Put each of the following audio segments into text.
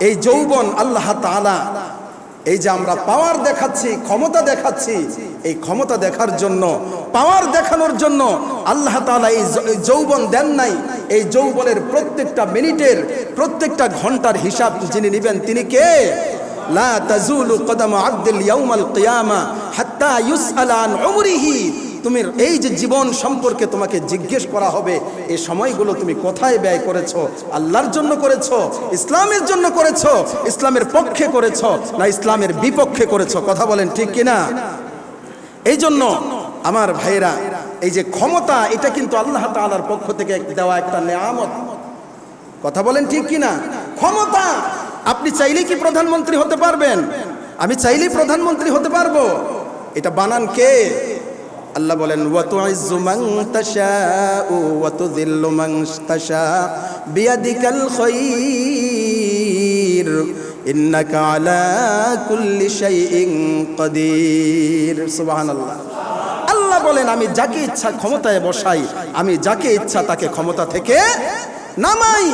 এই যৌবন আল্লাহ তাআলা এই যে আমরা পাওয়ার দেখাচ্ছি, ক্ষমতা দেখাচ্ছি, এই ক্ষমতা দেখার জন্য, পাওয়ার দেখানোর জন্য আল্লাহ তাআলা এই যৌবন দেন নাই। এই যৌবনের প্রত্যেকটা মিনিটের, প্রত্যেকটা ঘন্টার হিসাব যিনি নেবেন তিনি কে? লা তাজুলু কদামু আবদিল ইয়াউমাল কিয়ামা হাত্তা ইউসআলা আন উমরিহি। তুমি এই যে জীবন সম্পর্কে তোমাকে জিজ্ঞেস করা হবে, এই সময়গুলো তুমি কোথায় ব্যয় করেছো? আল্লাহর জন্য করেছো, ইসলামের জন্য করেছো, ইসলামের পক্ষে করেছো না ইসলামের বিপক্ষে করেছো? কথা বলেন ঠিক কিনা? এই জন্য আমার ভাইয়েরা, এই যে ক্ষমতা, এটা কিন্তু আল্লাহ তাআলার পক্ষ থেকে দেওয়া একটা নেয়ামত। কথা বলেন ঠিক কিনা? ক্ষমতা, আপনি চাইলে কি প্রধানমন্ত্রী হতে পারবেন? আমি চাইলেই প্রধানমন্ত্রী হতে পারবো? এটা বানান কে? আল্লাহ বলেন ওয়া তুইজ্জু মান তাশাউ ওয়া তুযিল্লু মান তাশা বিয়াদিকাল খায়র ইন্নাকা আলা কুল্লি শাইইন কাদির। সুবহানাল্লাহ। আল্লাহ বলেন আমি যাকে ইচ্ছা ক্ষমতায় বসাই, আমি যাকে ইচ্ছা তাকে ক্ষমতা থেকে নামাই।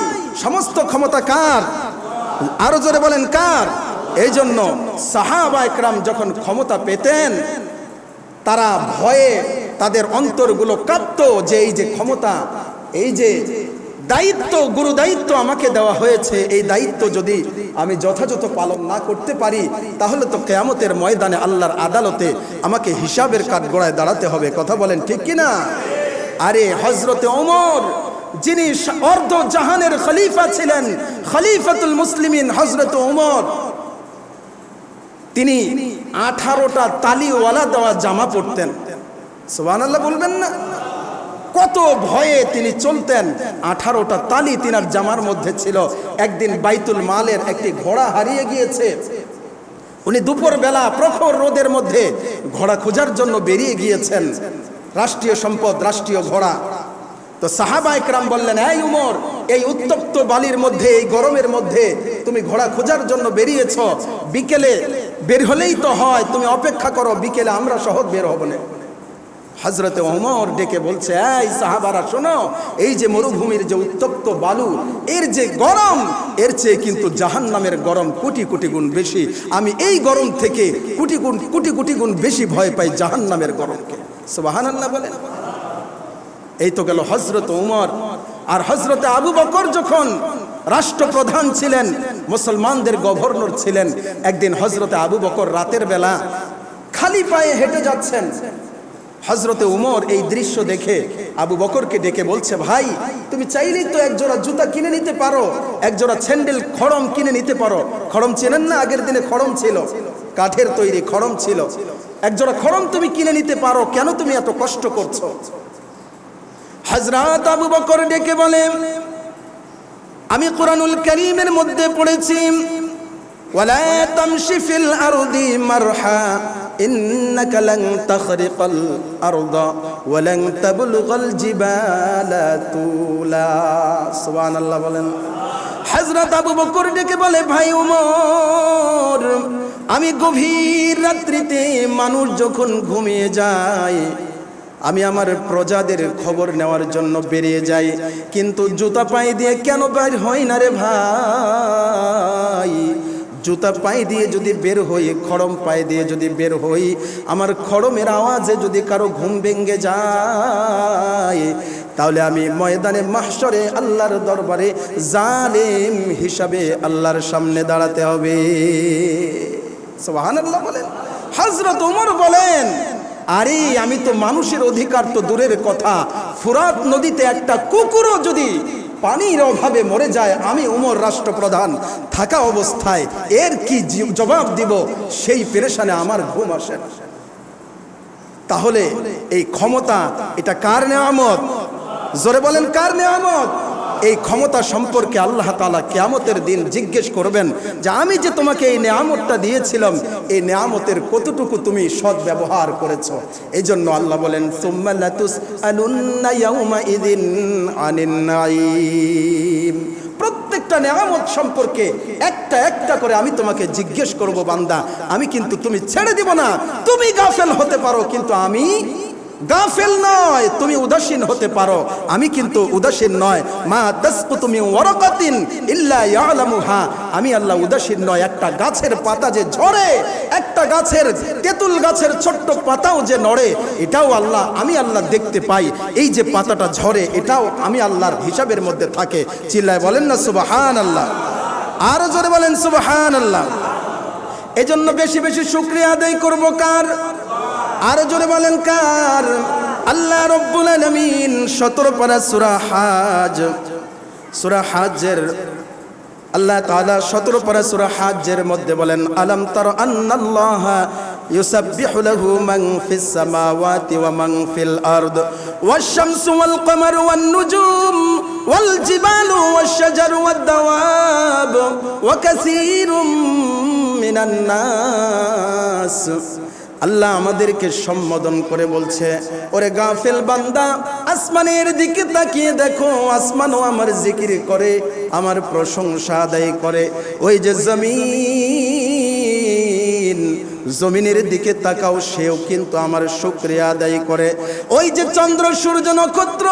সমস্ত ক্ষমতা কার? আরো জোরে বলেন কার? এই জন্য সাহাবা একরাম যখন ক্ষমতা পেতেন, তারা ভয়ে তাদের অন্তরগুলো কাঁপতো যে এই যে ক্ষমতা, এই যে দায়িত্ব, গুরু দায়িত্ব আমাকে দেওয়া হয়েছে, এই দায়িত্ব যদি আমি যথাযথ পালন না করতে পারি তাহলে তো কিয়ামতের ময়দানে আল্লাহর আদালতে আমাকে হিসাবের কাঠগড়ায় দাঁড়াতে হবে। কথা বলেন ঠিক কিনা? আরে হযরতে ওমর, যিনি অর্ধ জাহানের খলিফা ছিলেন, খলিফাতুল মুসলিমিন হযরতে ওমর, তিনি 18টা তালিওয়ালা দেওয়া জামা পরতেন। সুবহানাল্লাহ বলবেন না? কত ভয়ে তিনি চলতেন। 18টা তালি তিনার জামার মধ্যে ছিল। একদিন বাইতুল মালের একটি ঘোড়া হারিয়ে গিয়েছে। উনি দুপুর বেলা প্রখর রোদের মধ্যে ঘোড়া খোঁজার জন্য বেরিয়ে গিয়েছেন। রাষ্ট্রীয় সম্পদ, রাষ্ট্রীয় ঘোড়া। তো সাহাবা একরাম বললেন, এই উমর, এই উত্তপ্ত বালির মধ্যে, এই গরমের মধ্যে তুমি ঘোড়া খোঁজার জন্য বেরিয়েছ, বিকেলে বের হলেই তো হয়, তুমি অপেক্ষা করো, বিকেলে আমরা সহ বের হব না। হযরতে ওমর ডেকে বলছে, এই সাহাবারা শোনো, এই যে মরুভূমির যে উত্তপ্ত বালু, এর যে গরম, এর চেয়ে কিন্তু জাহান্নামের গরম কোটি কোটি গুণ বেশি। আমি এই গরম থেকে কোটি কোটি গুণ বেশি ভয় পাই জাহান্নামের গরমকে। সুবহানাল্লাহ বলেন। এই তো গেল হযরত ওমর। আর হযরতে আবু বকর যখন রাষ্ট্রপ্রধান ছিলেন, মুসলমানদের গভর্নর ছিলেন, একদিন হযরতে আবু বকর রাতের বেলা খালি পায়ে হেঁটে যাচ্ছেন। হযরতে ওমর এই দৃশ্য দেখে আবু বকরকে ডেকে বলছে, ভাই তুমি চাইলেই তো একজোড়া জুতা কিনে নিতে পারো, একজোড়া স্যান্ডেল, খড়ম কিনে নিতে পারো। খড়ম চেনেন না? আগের দিনে খড়ম ছিল, কাঠের তৈরি খড়ম ছিল। একজোড়া খড়ম তুমি কিনে নিতে পারো, কেন তুমি এত কষ্ট করছো? হযরত আবু বকর ডেকে বলে, আমি কুরআনুল কারীমের মধ্যে পড়েছি, ওয়ালা তামশি ফিল আরদি মারহা ইন্নাকা লান তাখরিকাল আরদা ওয়া লান তাবলুগাল জিবালা তুলা। সুবহানাল্লাহ বলেন। হযরত আবু বকর ডেকে বলে, ভাই ওমর, আমি গভীর রাত্রিতে মানুষ যখন ঘুমিয়ে যায়, আমি আমার প্রজাদের খবর নেওয়ার জন্য বেরিয়ে যাই, কিন্তু জুতা পায়ে দিয়ে কেন বের হই না রে ভাই? জুতা পায়ে দিয়ে যদি বের হই, খড়ম পায়ে দিয়ে যদি বের হই, আমার খড়মের আওয়াজে যদি কারো ঘুম ভেঙে যায়, তাহলে আমি ময়দানে মাহশরে আল্লাহর দরবারে জালেম হিসাবে আল্লাহর সামনে দাঁড়াতে হবে। সুবহানাল্লাহ বলেন। হযরত ওমর বলেন, আরে আমি তো মানুষের অধিকার তো দূরের কথা, ফুরাত নদীতে একটা কুকুরও যদি পানির অভাবে মরে যায়, আমি ওমর রাষ্ট্রপ্রধান থাকা অবস্থায় এর কি জবাব দিব, সেই পেরেশানে আমার ঘুম আসে না। তাহলে এই ক্ষমতা, এটা কার নেয়ামত? জোরে বলেন, কার নেয়ামত? এই ক্ষমতা সম্পর্কে আল্লাহ তাআলা কিয়ামতের দিন জিজ্ঞেস করবেন যে আমি যে তোমাকে এই নেয়ামতটা দিয়েছিলাম, এই নেয়ামতের কতটুকু তুমি সদ্ব্যবহার করেছো। এই জন্য আল্লাহ বলেন, সুম্মা লাতুসআলুন্না ইয়াউমা ইযিন আনিন নাঈম। প্রত্যেকটা নেয়ামত সম্পর্কে একটা একটা করে আমি তোমাকে জিজ্ঞেস করব বান্দা। আমি কিন্তু তুমি ছেড়ে দিব না। তুমি গাফেল হতে পারো, কিন্তু আমি গাফেল নয়, তুমি উদাসীন হতে পারো, আমি কিন্তু উদাসীন নয়। মা তাসকুতু মিন ওয়ারাকাতিন ইল্লা ইয়ালামুহা, আমি আল্লাহ উদাসীন নয়। একটা গাছের পাতা যে ঝরে, একটা গাছের তেঁতুল গাছের ছোট্ট পাতাও যে নড়ে, এটাও আল্লাহ, আমি আল্লাহ দেখতে পাই। এই যে পাতাটা ঝরে, এটাও আমি আল্লাহর হিসাবের মধ্যে থাকে। চিল্লায় বলেন না সুবহানাল্লাহ, আরো জোরে বলেন সুবহানাল্লাহ। এজন্য বেশি বেশি শুকরিয়া আদায় করব কার? আরো জোরে বলেন কার? আল্লাহ রব্বুল আলামিন 17 পারা সূরা হাজ, সূরা হাজের আল্লাহ তাআলা 17 পারা সূরা হাজের মধ্যে বলেন, আলাম তারা আন্নাল্লাহা ইউসাব্বিহু লাহু মান ফিস সামাওয়াতি ওয়া মান ফিল আরদ ওয়াশ শামসু ওয়াল কমারু ওয়ান নুজুম ওয়াল জিবালু ওয়াশ শাজারু ওয়াদ দাওয়াব ওয়া কাসীরুম মিনান নাস। আল্লাহ আমাদেরকে সম্বোধন করে বলছে, ওরে গাফেল বান্দা, আসমানের দিকে তাকিয়ে দেখো, আসমানও আমার জিকির করে, আমার প্রশংসা আদায় করে। ওই যে জমিন, জমিনের দিকে তাকাও, সেও কিন্তু আমার শুকরিয়া আদায় করে। ওই যে চন্দ্র সূর্য নক্ষত্র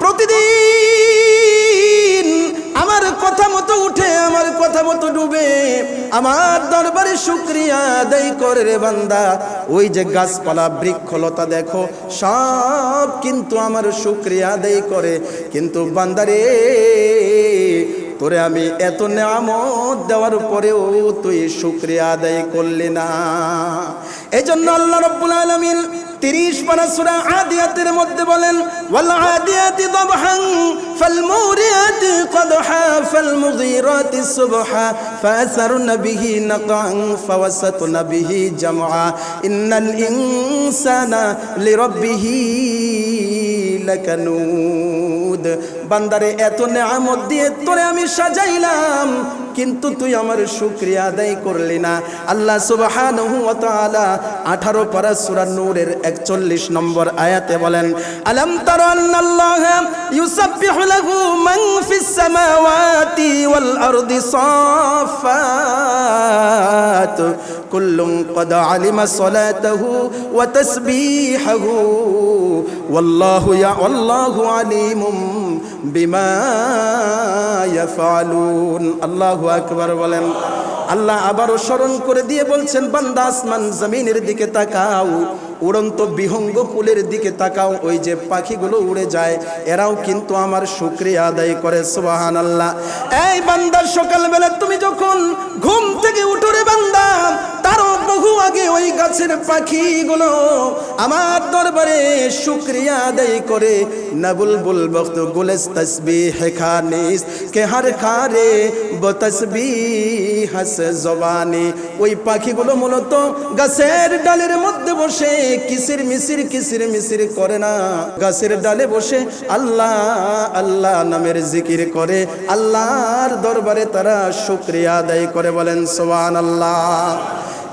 প্রতিদিন আমার কথা মতো উঠে, আমার কথা মতো ডুবে, আমার দরবারে শুকরিয়া আদায় করে রে বান্দা। ওই যে গাছপালা বৃক্ষলতা দেখো, সব কিন্তু আমার শুকরিয়া আদায় করে। কিন্তু বান্দারে, তোরে আমি এত নেয়ামত দেওয়ার পরেও তুই শুকরিয়া আদায় করলি না। এজন্য আল্লাহ রাব্বুল আলামিন 30 পারা সূরা আদিয়াতের মধ্যে বলেন, ওয়াল আদিয়াতি দবহান ফাল মুরিয়াতি কদহা ফাল মুগীরাতি সুবহা ফাসারনা বিহি নাকান ফাওয়াসাতনা বিহি জামআ ইন্নাল ইনসানা লিরাব্বিহি লাকানুদ। বান্দারে, এত নেয়ামত দিয়ে তোরে আমি সাজাইলাম, কিন্তু তুই আমার শুকরিয়া আদায় করলি না। আল্লাহ সুবহানাহু ওয়া তাআলা 18 পারা সূরা নূরের 41 নম্বর আয়াতে বলেন, আলাম তারা আন্নাল্লাহা ইউসাব্বিহু লাহু মান ফিস সামাওয়াতি ওয়াল আরদি সাফফাত কুল্লুন ক্বাদ আলিমা সালাতাহু ওয়া তাসবিহাহু ওয়াল্লাহু আলিমুম বিমা ইয়াফআলুন। আল্লাহু আকবার বলেন। আল্লাহ আবারও স্মরণ করে দিয়ে বলছেন, বান্দা আসমান জমিনের দিকে তাকাও, উড়ন্ত বিহঙ্গ ফুলের দিকে তাকাও, ওই যে পাখিগুলো উড়ে যায়, এরাও কিন্তু আমার শুকরিয়া আদায় করে। সুবহানাল্লাহ। এই বান্দা, সকালবেলা তুমি যখন ঘুম থেকে উঠো রে বান্দা, তারও বহু আগে ওই গাছের পাখিগুলো আমার দরবারে শুকরিয়া আদায় করে। না বুলবুল বখত গুলেস তসবিহ খানিস কে হর খারে ব তসবিহ হাস জবানি। ওই পাখিগুলো মূলত গাছের ডালের মধ্যে বসে কিসির মিসির করে না, গাছের ডালে বসে আল্লাহ আল্লাহ নামের জিকির করে, আল্লাহর দরবারে তারা শুকরিয়া আদায় করে। বলেন সুবহানাল্লাহ।